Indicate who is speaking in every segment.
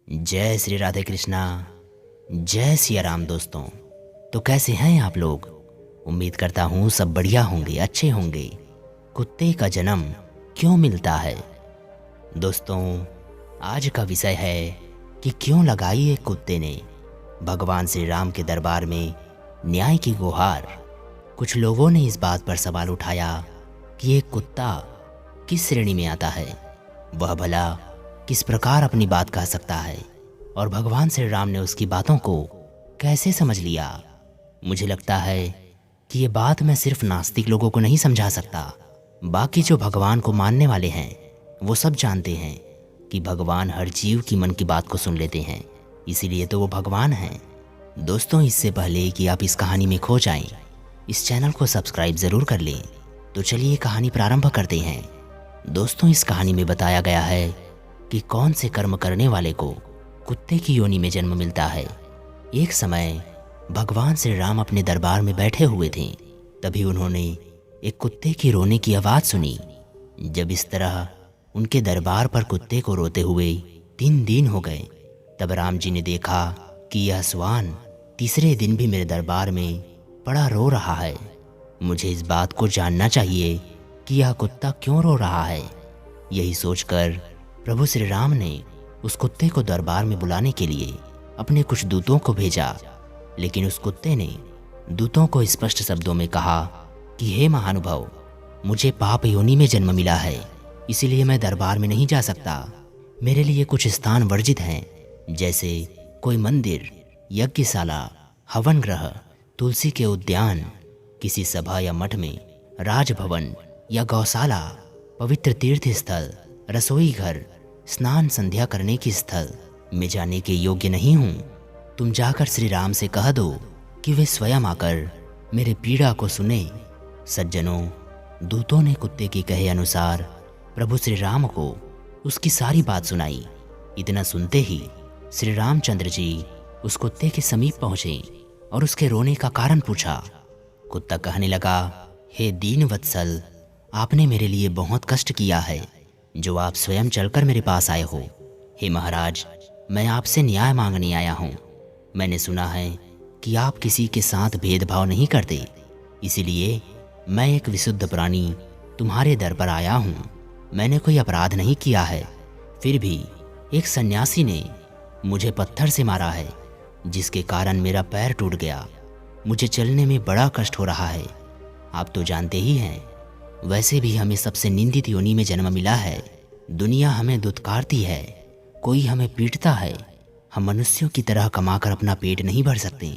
Speaker 1: जय श्री राधे कृष्णा। जय सिया राम। दोस्तों, तो कैसे हैं आप लोग? उम्मीद करता हूँ सब बढ़िया होंगे, अच्छे होंगे। कुत्ते का जन्म क्यों मिलता है? दोस्तों, आज का विषय है कि क्यों लगाई एक कुत्ते ने भगवान श्री राम के दरबार में न्याय की गुहार। कुछ लोगों ने इस बात पर सवाल उठाया कि एक कुत्ता किस श्रेणी में आता है, वह भला किस प्रकार अपनी बात कह सकता है, और भगवान श्री राम ने उसकी बातों को कैसे समझ लिया। मुझे लगता है कि ये बात मैं सिर्फ नास्तिक लोगों को नहीं समझा सकता, बाकी जो भगवान को मानने वाले हैं वो सब जानते हैं कि भगवान हर जीव की मन की बात को सुन लेते हैं, इसीलिए तो वो भगवान हैं। दोस्तों, इससे पहले कि आप इस कहानी में खो जाएं, इस चैनल को सब्सक्राइब ज़रूर कर लें। तो चलिए कहानी प्रारंभ करते हैं। दोस्तों, इस कहानी में बताया गया है कि कौन से कर्म करने वाले को कुत्ते की योनि में जन्म मिलता है। एक समय भगवान श्री राम अपने दरबार में बैठे हुए थे, तभी उन्होंने एक कुत्ते की रोने की आवाज़ सुनी। जब इस तरह उनके दरबार पर कुत्ते को रोते हुए 3 दिन हो गए, तब राम जी ने देखा कि यह श्वान तीसरे दिन भी मेरे दरबार में पड़ा रो रहा है। मुझे इस बात को जानना चाहिए कि यह कुत्ता क्यों रो रहा है। यही सोचकर प्रभु श्री राम ने उस कुत्ते को दरबार में बुलाने के लिए अपने कुछ दूतों को भेजा, लेकिन उस कुत्ते ने दूतों को स्पष्ट शब्दों में कहा कि हे महानुभाव, मुझे पाप योनि में जन्म मिला है, इसीलिए मैं दरबार में नहीं जा सकता। मेरे लिए कुछ स्थान वर्जित हैं, जैसे कोई मंदिर, यज्ञशाला, हवन ग्रह, तुलसी के उद्यान, किसी सभा या मठ में, राजभवन या गौशाला, पवित्र तीर्थ स्थल, रसोई घर, स्नान संध्या करने की स्थल में जाने के योग्य नहीं हूँ। तुम जाकर श्री राम से कह दो कि वे स्वयं आकर मेरे पीड़ा को सुने। सज्जनों, दूतों ने कुत्ते के कहे अनुसार प्रभु श्री राम को उसकी सारी बात सुनाई। इतना सुनते ही श्री रामचंद्र जी उस कुत्ते के समीप पहुँचे और उसके रोने का कारण पूछा। कुत्ता कहने लगा, हे दीन वत्सल, आपने मेरे लिए बहुत कष्ट किया है, जो आप स्वयं चलकर मेरे पास आए हो। हे महाराज, मैं आपसे न्याय मांगने आया हूँ। मैंने सुना है कि आप किसी के साथ भेदभाव नहीं करते, इसीलिए मैं एक विशुद्ध प्राणी तुम्हारे दर पर आया हूँ। मैंने कोई अपराध नहीं किया है, फिर भी एक सन्यासी ने मुझे पत्थर से मारा है, जिसके कारण मेरा पैर टूट गया। मुझे चलने में बड़ा कष्ट हो रहा है। आप तो जानते ही हैं, वैसे भी हमें सबसे निंदित योनि में जन्म मिला है। दुनिया हमें दुत्कारती है, कोई हमें पीटता है। हम मनुष्यों की तरह कमाकर अपना पेट नहीं भर सकते।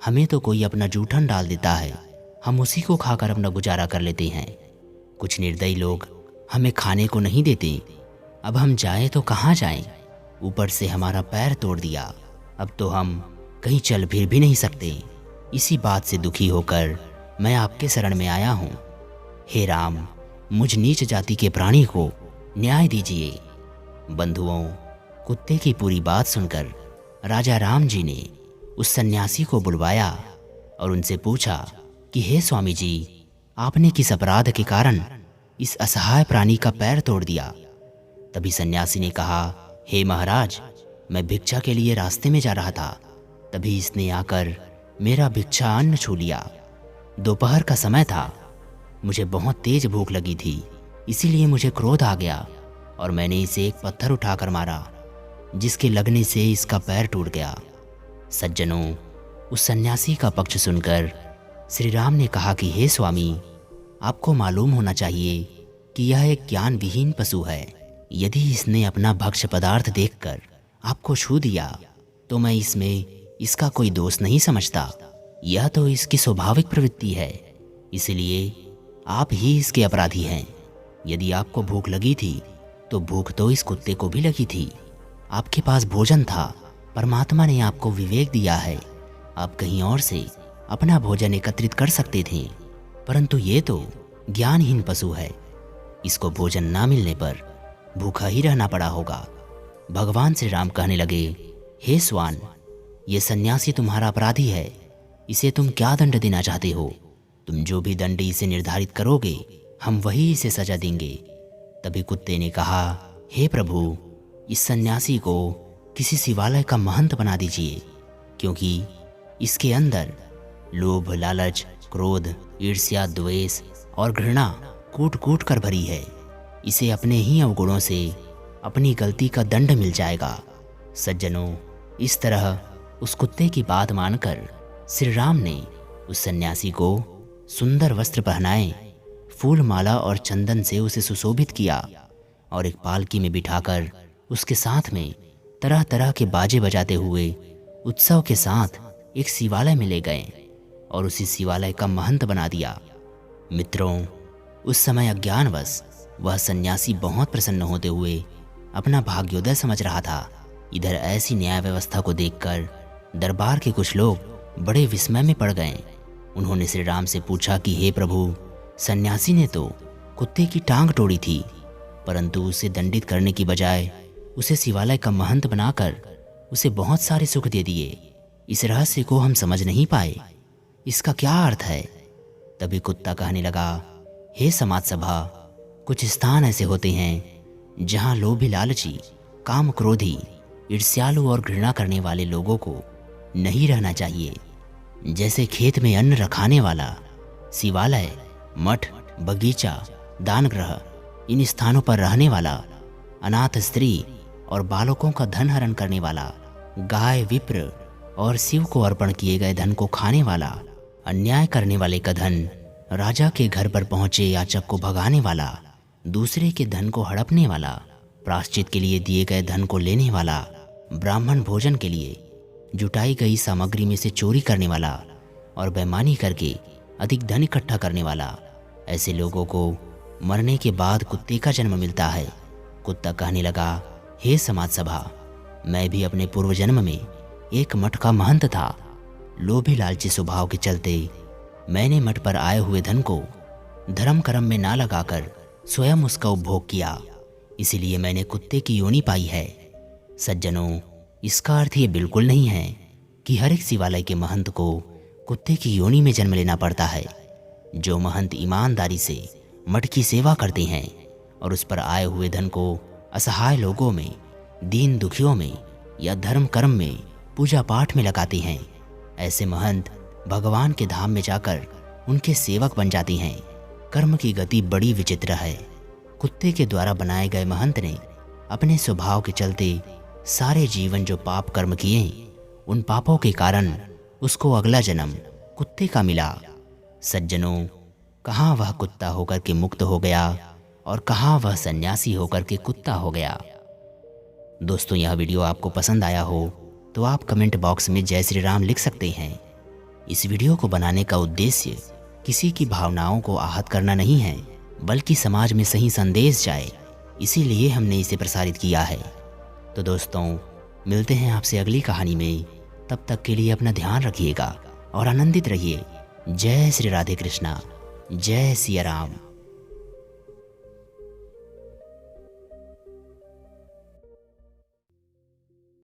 Speaker 1: हमें तो कोई अपना जूठन डाल देता है, हम उसी को खाकर अपना गुजारा कर लेते हैं। कुछ निर्दयी लोग हमें खाने को नहीं देते। अब हम जाएं तो कहाँ जाएं? ऊपर से हमारा पैर तोड़ दिया, अब तो हम कहीं चल फिर भी नहीं सकते। इसी बात से दुखी होकर मैं आपके शरण में आया हूँ। हे राम, मुझ नीच जाति के प्राणी को न्याय दीजिए। बंधुओं, कुत्ते की पूरी बात सुनकर राजा राम जी ने उस सन्यासी को बुलवाया और उनसे पूछा कि हे स्वामी जी, आपने किस अपराध के कारण इस असहाय प्राणी का पैर तोड़ दिया? तभी सन्यासी ने कहा, हे महाराज, मैं भिक्षा के लिए रास्ते में जा रहा था, तभी इसने आकर मेरा भिक्षा अन्न छू लिया। दोपहर का समय था, मुझे बहुत तेज भूख लगी थी, इसीलिए मुझे क्रोध आ गया और मैंने इसे एक पत्थर उठाकर मारा, जिसके लगने से इसका पैर टूट गया। सज्जनों, उस सन्यासी का पक्ष सुनकर श्री राम ने कहा कि हे स्वामी, आपको मालूम होना चाहिए कि यह एक ज्ञान विहीन पशु है। यदि इसने अपना भक्ष्य पदार्थ देखकर आपको छू दिया तो मैं इसमें इसका कोई दोष नहीं समझता। यह तो इसकी स्वाभाविक प्रवृत्ति है, इसलिए आप ही इसके अपराधी हैं। यदि आपको भूख लगी थी तो भूख तो इस कुत्ते को भी लगी थी। आपके पास भोजन था, परमात्मा ने आपको विवेक दिया है, आप कहीं और से अपना भोजन एकत्रित कर सकते थे, परंतु ये तो ज्ञानहीन पशु है। इसको भोजन ना मिलने पर भूखा ही रहना पड़ा होगा। भगवान श्री राम कहने लगे, हे स्वान, ये सन्यासी तुम्हारा अपराधी है, इसे तुम क्या दंड देना चाहते हो? तुम जो भी दंड इसे निर्धारित करोगे, हम वही इसे सजा देंगे। तभी कुत्ते ने कहा, हे प्रभु, इस सन्यासी को किसी शिवालय का महंत बना दीजिए, क्योंकि इसके अंदर लोभ, लालच, क्रोध, ईर्ष्या, द्वेष और घृणा कूट कूट कर भरी है। इसे अपने ही अवगुणों से अपनी गलती का दंड मिल जाएगा। सज्जनों, इस तरह उस कुत्ते की बात मानकर श्री राम ने उस सन्यासी को सुंदर वस्त्र पहनाए, फूल माला और चंदन से उसे सुशोभित किया और एक पालकी में बिठाकर उसके साथ में तरह तरह के बाजे बजाते हुए उत्सव के साथ एक शिवालय में ले गए और उसी शिवालय का महंत बना दिया। मित्रों, उस समय अज्ञानवश वह सन्यासी बहुत प्रसन्न होते हुए अपना भाग्योदय समझ रहा था। इधर ऐसी न्याय व्यवस्था को देखकर दरबार के कुछ लोग बड़े विस्मय में पड़ गए। उन्होंने श्री राम से पूछा कि हे प्रभु, सन्यासी ने तो कुत्ते की टांग तोड़ी थी, परंतु उसे दंडित करने की बजाय उसे शिवालय का महंत बनाकर उसे बहुत सारे सुख दे दिए। इस रहस्य को हम समझ नहीं पाए, इसका क्या अर्थ है? तभी कुत्ता कहने लगा, हे समाज सभा, कुछ स्थान ऐसे होते हैं जहाँ लोभी, लालची, काम क्रोधी, ईर्ष्यालु और घृणा करने वाले लोगों को नहीं रहना चाहिए। जैसे खेत में अन्न रखाने वाला, शिवालय, मठ, बगीचा, दानगृह, इन स्थानों पर रहने वाला, अनाथ स्त्री और बालकों का धन हरण करने वाला, गाय, विप्र और शिव को अर्पण किए गए धन को खाने वाला, अन्याय करने वाले का धन, राजा के घर पर पहुंचे याचक को भगाने वाला, दूसरे के धन को हड़पने वाला, प्रायश्चित के लिए दिए गए धन को लेने वाला, ब्राह्मण भोजन के लिए जुटाई गई सामग्री में से चोरी करने वाला और बेईमानी करके अधिक धन इकट्ठा करने वाला, ऐसे लोगों को मरने के बाद कुत्ते का जन्म मिलता है। कुत्ता कहने लगा, हे समाज सभा, मैं भी अपने पूर्व जन्म में एक मठ का महंत था। लोभी लालची स्वभाव के चलते मैंने मठ पर आए हुए धन को धर्म कर्म में ना लगाकर स्वयं उसका उपभोग किया, इसीलिए मैंने कुत्ते की योनि पाई है। सज्जनों, इसका अर्थ ये बिल्कुल नहीं है कि हर एक शिवालय के महंत को कुत्ते की योनि में जन्म लेना पड़ता है। जो महंत ईमानदारी से मठ की सेवा करते हैं और उस पर आए हुए धन को असहाय लोगों में, दीन दुखियों में या धर्म कर्म में, पूजा पाठ में लगाते हैं, ऐसे महंत भगवान के धाम में जाकर उनके सेवक बन जाते हैं। कर्म की गति बड़ी विचित्र है। कुत्ते के द्वारा बनाए गए महंत ने अपने स्वभाव के चलते सारे जीवन जो पाप कर्म किए, उन पापों के कारण उसको अगला जन्म कुत्ते का मिला। सज्जनों, कहाँ वह कुत्ता होकर के मुक्त हो गया और कहाँ वह सन्यासी होकर के कुत्ता हो गया। दोस्तों, यह वीडियो आपको पसंद आया हो तो आप कमेंट बॉक्स में जय श्री राम लिख सकते हैं। इस वीडियो को बनाने का उद्देश्य किसी की भावनाओं को आहत करना नहीं है, बल्कि समाज में सही संदेश जाए, इसीलिए हमने इसे प्रसारित किया है। तो दोस्तों, मिलते हैं आपसे अगली कहानी में। तब तक के लिए अपना ध्यान रखिएगा और आनंदित रहिए। जय श्री राधे कृष्णा, जय सिया राम।